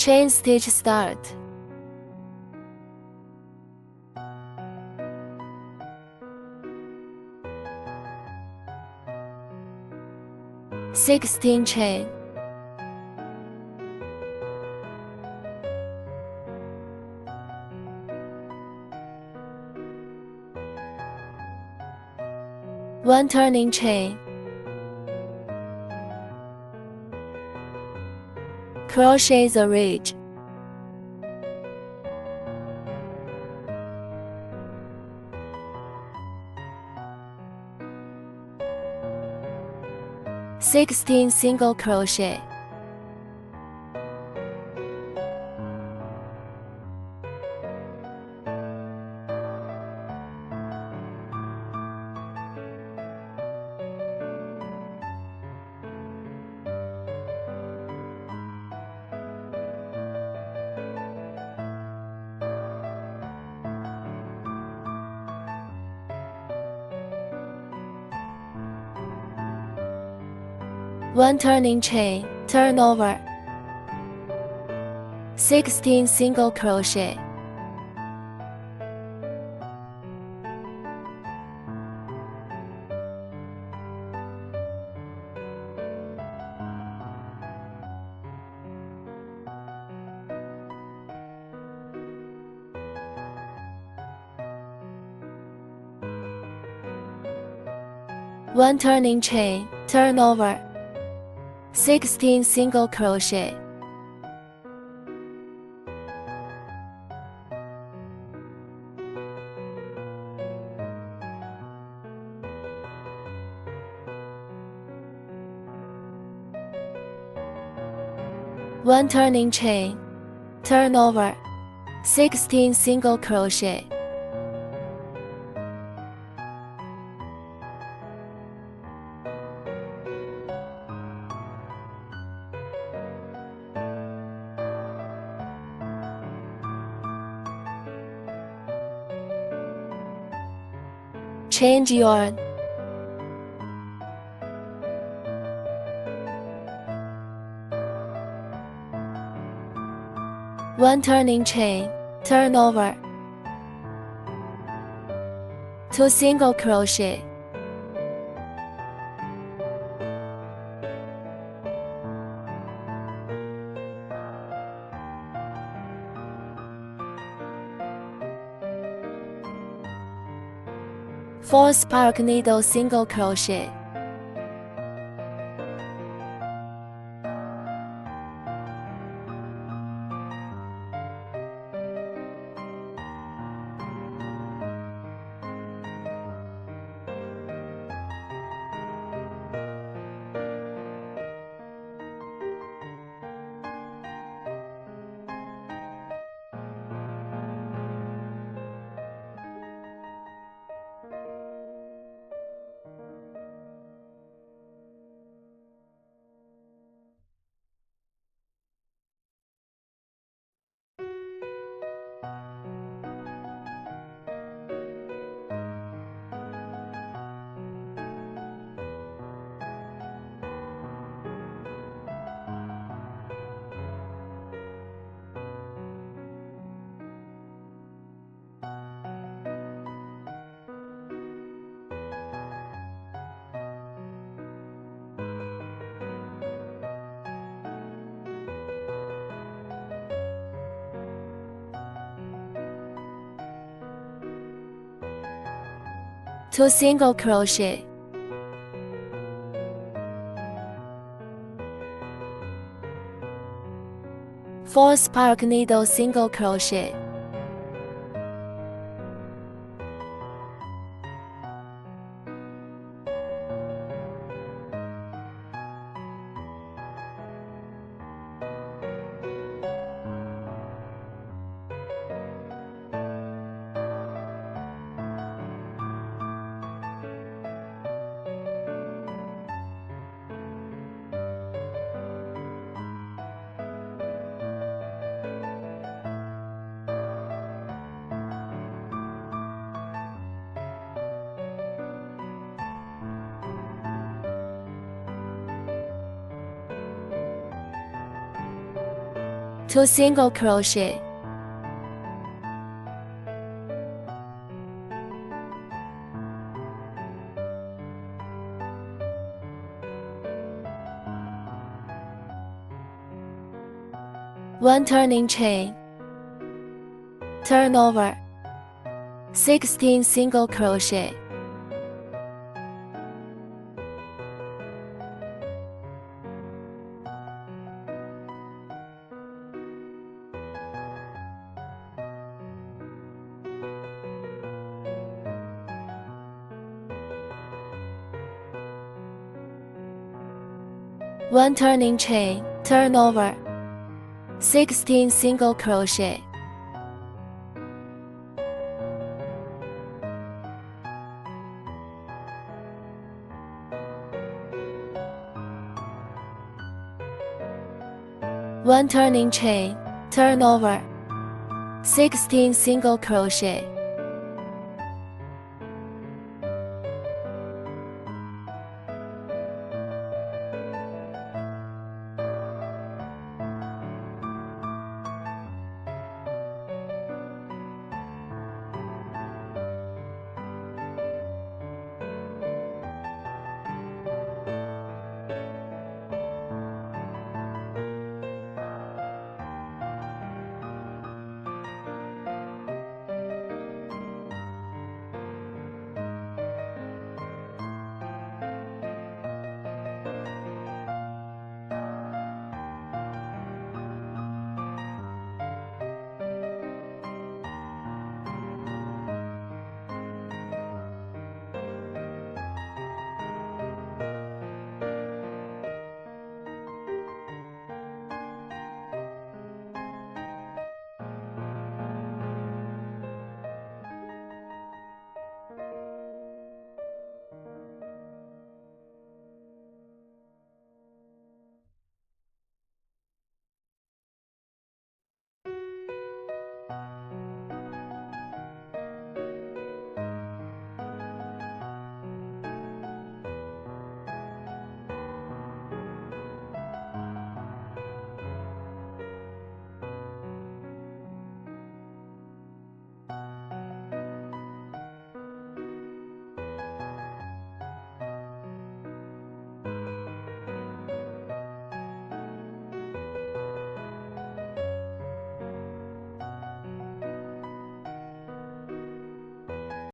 Chain stitch start. Sixteen chain. One turning chain. Crochet the ridge. Sixteen single crochet. One turning chain, turn over. 16 single crochet. One turning chain, turn over. 16 single crochet. One turning chain, turn over. 16 single crochet. Change yarn. One turning chain, turn over. 2 single crochet. Four spark needle single crochet. Two single crochet. Four spark needle single crochet. 2 single crochet, 1 turning chain, turn over, 16 single crochet, 1 turning chain, turn over, 16 single crochet, 1 turning chain, turn over, 16 single crochet,